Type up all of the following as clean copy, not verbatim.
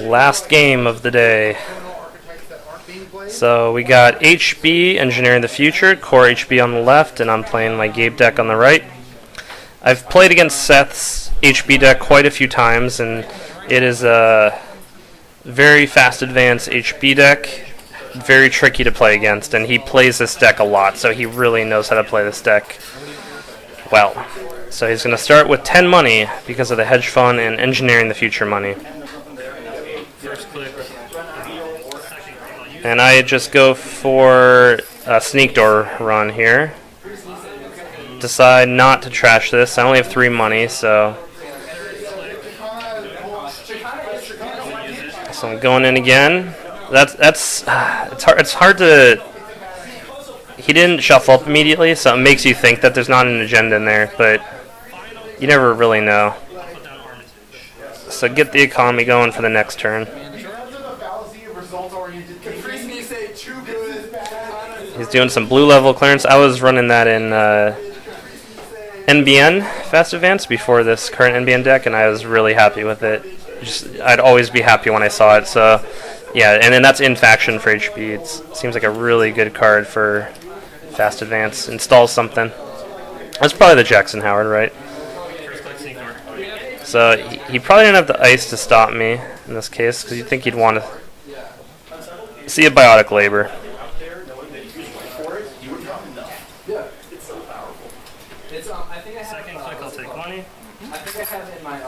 Last game of the day. So we got HB, Engineering the Future, Core HB on the left, and I'm playing my Gabe deck on the right. I've played against Seth's HB deck quite a few times, and it is a very fast advanced HB deck, very tricky to play against, and he plays this deck a lot, so he really knows how to play this deck well. So he's going to start with 10 money because of the hedge fund and Engineering the Future money. And I just go for a sneak door run here. Decide not to trash this. I only have 3 money, so I'm going in again. It's hard to. He didn't shuffle up immediately, so it makes you think that there's not an agenda in there, but you never really know. So get the economy going for the next turn. He's doing some blue level clearance. I was running that in NBN Fast Advance before this current NBN deck, and I was really happy with it. I'd always be happy when I saw it. So yeah, and then that's in faction for HB. It seems like a really good card for Fast Advance. Installs something. That's probably the Jackson Howard, right? So he probably didn't have the ice to stop me in this case, because you'd think he'd want to see a biotic labor. Second click, I'll take money. I think I have in my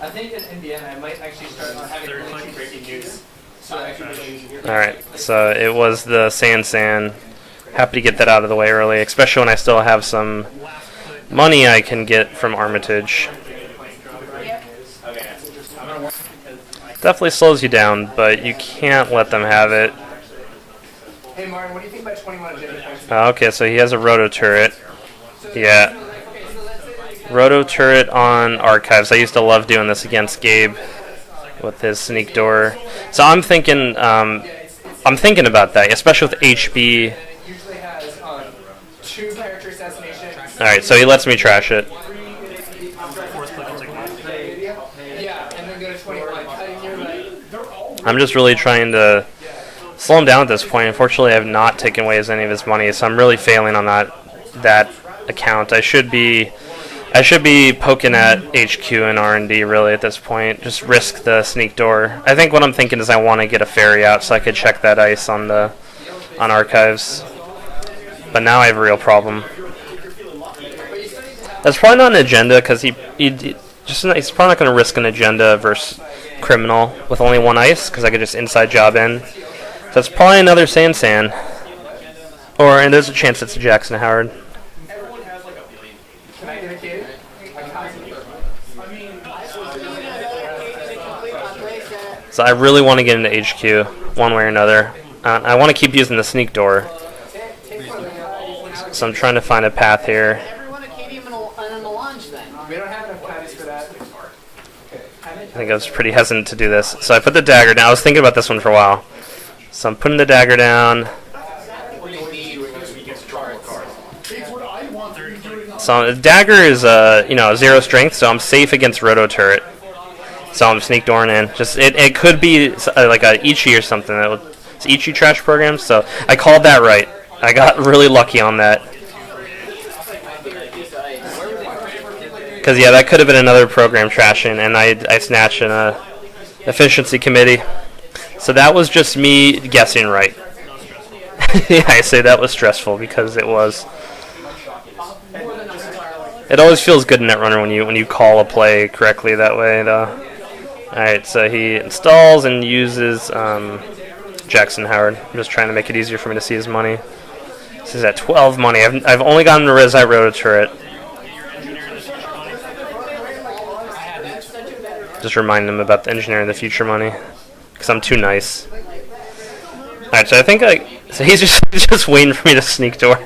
I think in NBN I might actually start having really breaking news. Alright, so it was the San. Happy to get that out of the way early, especially when I still have some money I can get from Armitage. Definitely slows you down, but you can't let them have it. Hey Martin, what do you think about 21 agenda? Okay, so he has a roto turret. Yeah. Roto turret on archives. I used to love doing this against Gabe with his sneak door. So I'm thinking about that, especially with HB. Alright, so he lets me trash it. I'm just really trying to slow him down at this point. Unfortunately, I have not taken away any of his money, so I'm really failing on that account. I should be poking at HQ and R&D really at this point. Just risk the sneak door. I think what I'm thinking is I want to get a ferry out so I could check that ice on archives. But now I have a real problem. That's probably not an agenda because he's probably not going to risk an agenda versus criminal with only 1 ice because I could just inside job in. So that's probably another San. And there's a chance it's a Jackson Howard. So I really want to get into HQ one way or another. I want to keep using the sneak door. So I'm trying to find a path here. I think I was pretty hesitant to do this. So I put the dagger down. I was thinking about this one for a while. So I'm putting the dagger down. So the dagger is 0 strength, so I'm safe against roto turret. So I'm sneak dooring in. It could be like a Ichi or something. It's Ichi trash program. So I called that right. I got really lucky on that. Because yeah, that could have been another program trashing, and I snatched an efficiency committee. So that was just me guessing right. Yeah, I say that was stressful because it was. It always feels good in Netrunner when you call a play correctly that way, though. Alright, so he installs and uses Jackson Howard. I'm just trying to make it easier for me to see his money. This is at 12 money. I've only gotten to res that roto turret. Just remind him about the Engineering the Future money, because I'm too nice. Alright, so I think so he's just waiting for me to sneak door.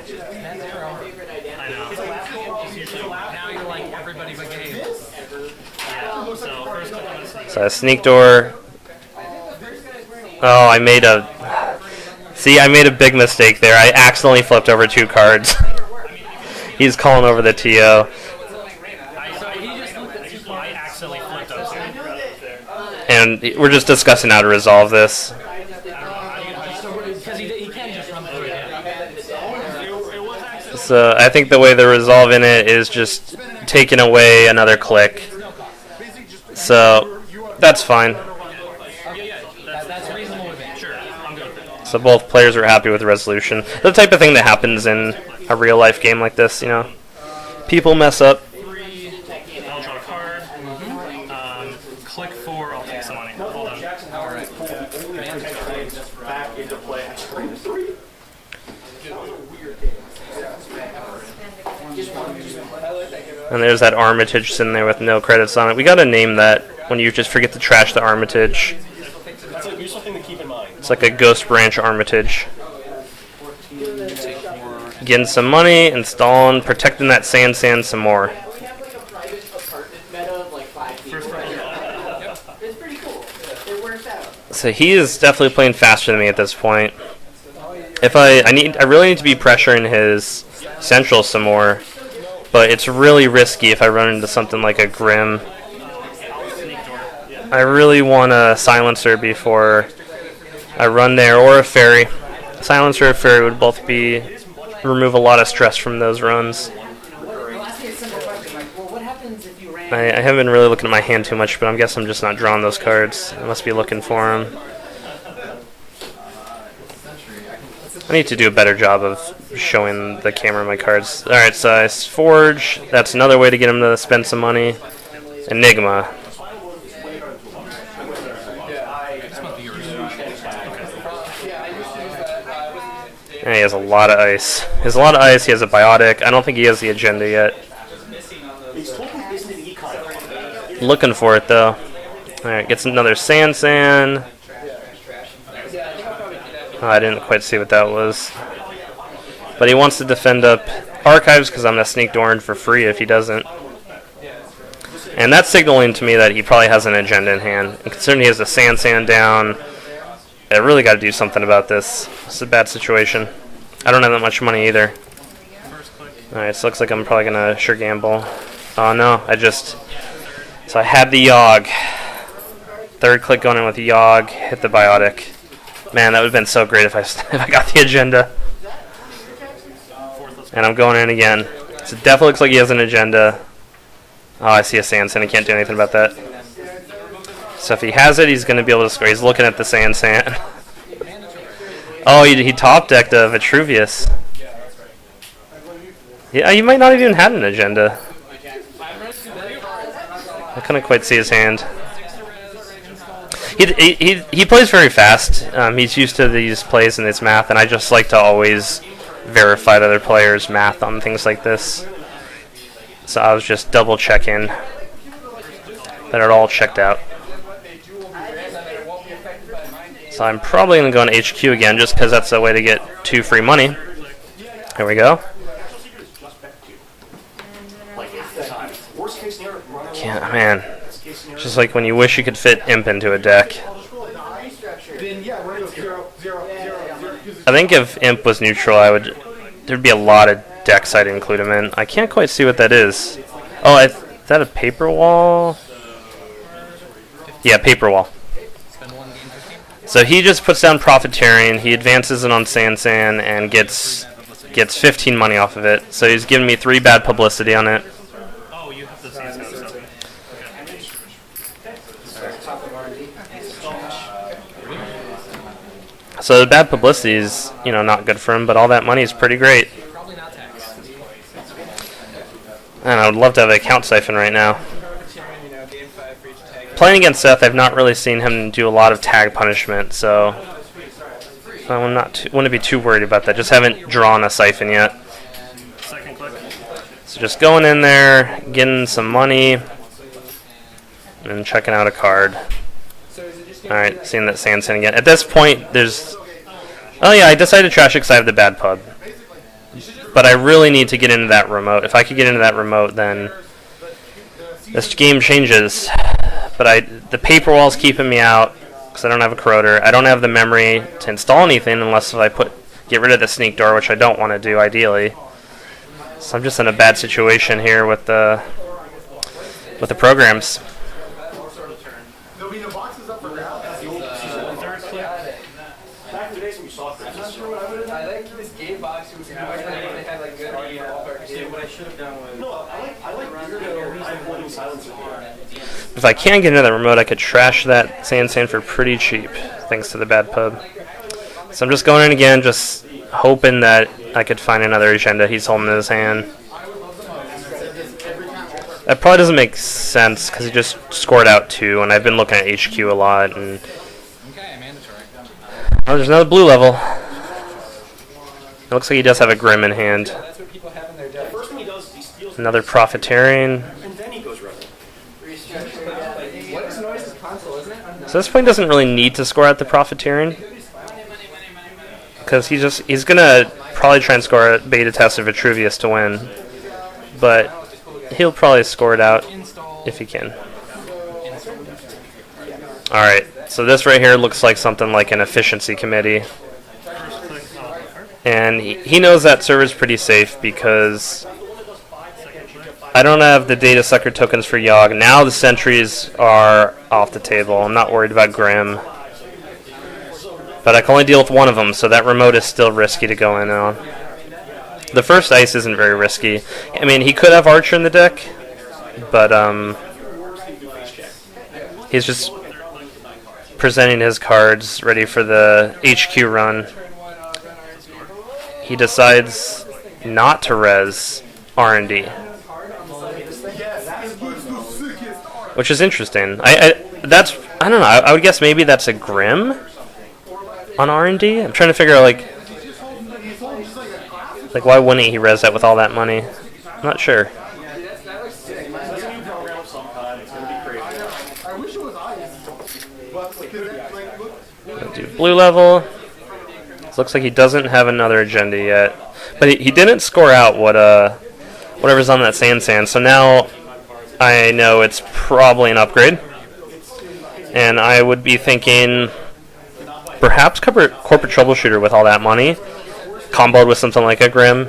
So I sneak door. Oh, I made a big mistake there. I accidentally flipped over 2 cards. He's calling over the TO. instantly flipped up to. And we're just discussing how to resolve this. Because he can just run through it. So I think the way they're resolving it is just taking away another click. So that's fine. That's reasonable with me. Sure, I'm good with it. So both players are happy with the resolution. The type of thing that happens in a real life game like this, you know. People mess up. I'll draw a card. Click 4, I'll take some money. Hold on. And there's that Armitage sitting there with no credits on it. We gotta name that when you just forget to trash the Armitage. That's a useful thing to keep in mind. It's like a Ghost Branch Armitage. Getting some money, installing, protecting that sand some more. So he is definitely playing faster than me at this point. If I really need to be pressuring his central some more, but it's really risky if I run into something like a Grim. I really want a Silencer before I run there, or a Fairy. Silencer or Fairy would both remove a lot of stress from those runs. I haven't been really looking at my hand too much, but I guess I'm just not drawing those cards. I must be looking for them. I need to do a better job of showing the camera my cards. Alright, so I Forge. That's another way to get him to spend some money. Enigma. And he has a lot of ice. He has a lot of ice. He has a Biotic. I don't think he has the agenda yet. Looking for it, though. Alright, gets another Sand. Oh, I didn't quite see what that was. But he wants to defend up Archives because I'm going to sneak Doran for free if he doesn't. And that's signaling to me that he probably has an agenda in hand. And considering he has the Sand down, I really got to do something about this. It's a bad situation. I don't have that much money either. Alright, so looks like I'm probably going to sure gamble. Oh no, so I had the Yogg. Third click going in with the Yogg, hit the Biotic. Man, that would have been so great if I got the agenda. And I'm going in again. So it definitely looks like he has an agenda. Oh, I see a Sand. I can't do anything about that. So if he has it, he's going to be able to score. He's looking at the Sand. Oh, he top decked a Vitruvius. Yeah, he might not have even had an agenda. I couldn't quite see his hand. He plays very fast. He's used to these plays and his math, and I just like to always verify the other players' math on things like this. So I was just double checking that it all checked out. So I'm probably going to go on HQ again just because that's a way to get 2 free money. There we go. Yeah, man. Just like when you wish you could fit Imp into a deck. I think if Imp was neutral, there'd be a lot of decks I'd include him in. I can't quite see what that is. Oh, is that a paper wall? Yeah, paper wall. So he just puts down Profiteering, he advances it on Sand and gets 15 money off of it. So he's giving me 3 bad publicity on it. Oh, you have the Sand. So the bad publicity is, not good for him, but all that money is pretty great. And I would love to have an account siphon right now. Playing against Seth, I've not really seen him do a lot of tag punishment, so I wouldn't be too worried about that. Just haven't drawn a siphon yet. So just going in there, getting some money, and checking out a card. Alright, seeing that Sand again. At this point, oh yeah, I decided to trash it because I have the bad pub. But I really need to get into that remote. If I could get into that remote, then this game changes. But the paper wall's keeping me out because I don't have a corroder. I don't have the memory to install anything unless I get rid of the sneak door, which I don't want to do ideally. So I'm just in a bad situation here with the programs. I like this Gabe box. They had like good ballpark. What I should have done was. No, I like weirdo. I'm holding silence here. If I can't get another remote, I could trash that Sand for pretty cheap, thanks to the bad pub. So I'm just going in again, just hoping that I could find another agenda he's holding in his hand. That probably doesn't make sense, because he just scored out 2, and I've been looking at HQ a lot, and... Oh, there's another blue level. It looks like he does have a Grim in hand. Another Profiteering. So this point doesn't really need to score out the Profiteering, because he's gonna probably try and score a Beta Test of Vitruvius to win, but he'll probably score it out if he can. Alright, so this right here looks like something like an efficiency committee. And he knows that server's pretty safe because I don't have the data sucker tokens for Yogg. Now the sentries are off the table. I'm not worried about Grim. But I can only deal with one of them, so that remote is still risky to go in on. The first ice isn't very risky. I mean, he could have Archer in the deck, but he's just presenting his cards ready for the HQ run. He decides not to res R&D, which is interesting. I don't know. I would guess maybe that's a Grim on R&D. I'm trying to figure out like why wouldn't he res that with all that money? I'm not sure. We'll do blue level. Looks like he doesn't have another agenda yet, but he didn't score out whatever's on that sand. So now I know it's probably an upgrade, and I would be thinking perhaps corporate troubleshooter with all that money, comboed with something like a Grim,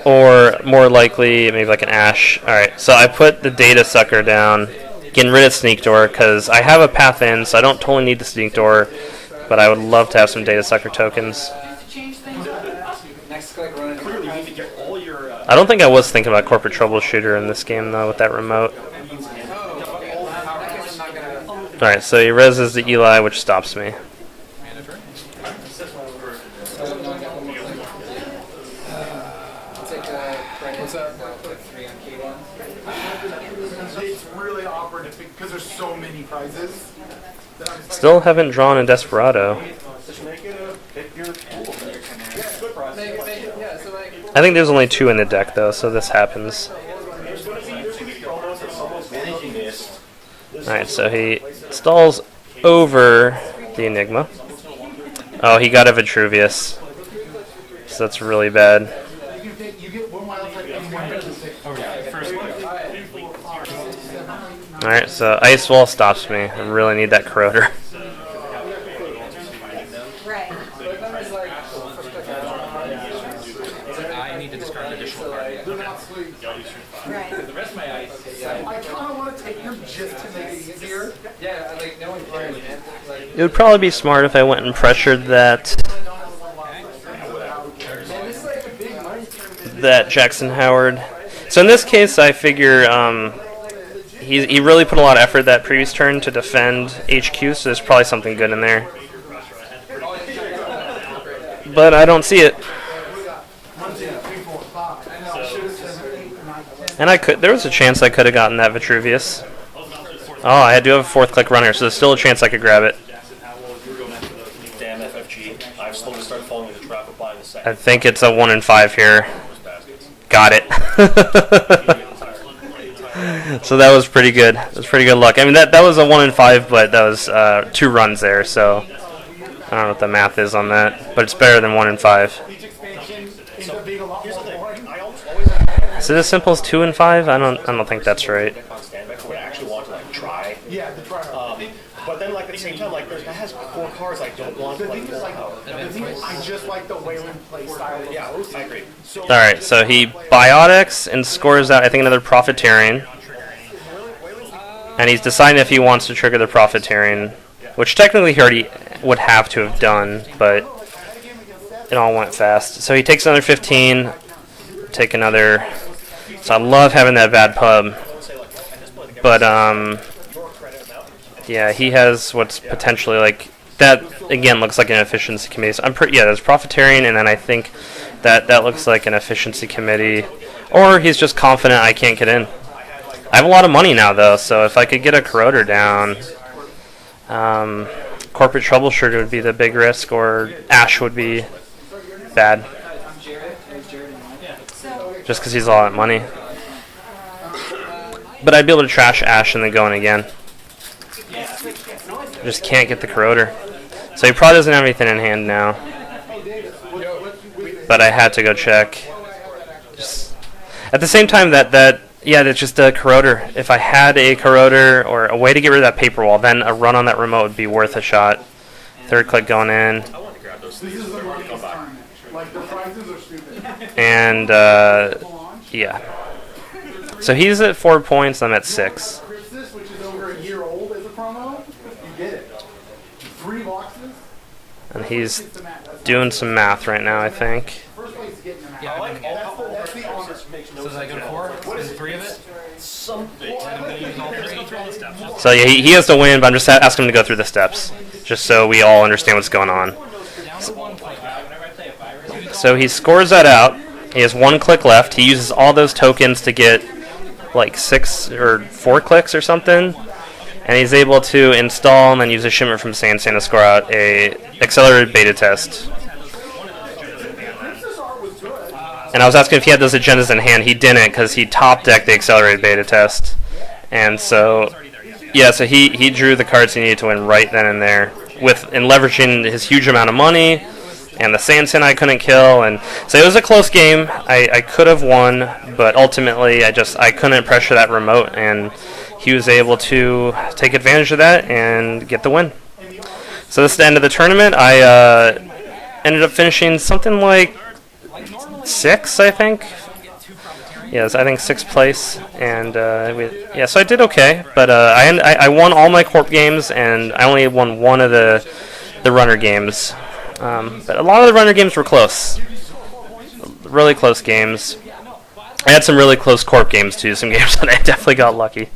or more likely maybe like an Ash. All right, so I put the data sucker down, getting rid of Sneak Door because I have a path in, so I don't totally need the Sneak Door. But I would love to have some data sucker tokens. I don't think I was thinking about corporate troubleshooter in this game though with that remote. Alright, so he reses the Eli, which stops me. It's really awkward because there's so many prizes. Still haven't drawn a Desperado. I think there's only 2 in the deck though, so this happens. Alright, so he stalls over the Enigma. Oh, he got a Vitruvius. So that's really bad. Alright, so Ice Wall stops me. I really need that Corroder. I need to discard additional card. The rest of my ice. I kind of want to take them just to make it easier. Yeah, like no one cares. It would probably be smart if I went and pressured that Jackson Howard. So in this case, I figure he really put a lot of effort that previous turn to defend HQ, so there's probably something good in there. But I don't see it. And there was a chance I could have gotten that Vitruvius. Oh, I do have a 4th click runner, so there's still a chance I could grab it. Damn FFG. I've slowly started falling into the trap of buying the second. I think it's a 1 in 5 here. Got it. So that was pretty good. It was pretty good luck. I mean, that was a 1 in 5, but that was 2 runs there, so I don't know what the math is on that, but it's better than 1 in 5. Is it as simple as 2 in 5? I don't think that's right. I actually want to like try. Yeah, the try. But then like at the same time, like that has 4 cards I don't want to like pull out. I just like the Wayland play style. Yeah, I agree. Alright, so he biotics and scores out, I think, another Profiteering. And he's deciding if he wants to trigger the Profiteering, which technically he already would have to have done, but it all went fast. So he takes another 15, take another. So I love having that bad pub, but yeah, he has what's potentially like that. Again, looks like an efficiency committee. So I'm pretty there's profiteering, and then I think that looks like an efficiency committee, or he's just confident I can't get in. I have a lot of money now though, so if I could get a corroder down, corporate troubleshooter would be the big risk, or Ash would be bad. Just because he's a lot of money. But I'd be able to trash Ash and then go in again. Just can't get the corroder. So he probably doesn't have anything in hand now. But I had to go check. Just at the same time that's just a corroder. If I had a corroder or a way to get rid of that paper wall, then a run on that remote would be worth a shot. Third click going in. And yeah. So he's at 4 points, I'm at 6. Which is over a year old as a promo, you get it. 3 boxes. And he's doing some math right now, I think. First place is getting them out. Yeah, I mean, That's the honor. so did I go to 4? Is 3 of it? Something. So yeah, he has to win, but I'm just asking him to go through the steps, just so we all understand what's going on. So he scores that out. He has 1 click left. He uses all those tokens to get like 6 or 4 clicks or something, and he's able to install and then use a shipment from Sansan to score out a accelerated beta test. And I was asking if he had those agendas in hand. He didn't, because he top decked the accelerated beta test. And so, yeah, so he drew the cards he needed to win right then and there, and leveraging his huge amount of money and the Sansan I couldn't kill. And so it was a close game. I could have won, but ultimately I couldn't pressure that remote, and he was able to take advantage of that and get the win. So this is the end of the tournament. I ended up finishing something like 6, I think. Yes, I think 6th place, and so I did okay. But I won all my corp games, and I only won one of the runner games. But a lot of the runner games were close, really close games. I had some really close corp games too. Some games that I definitely got lucky.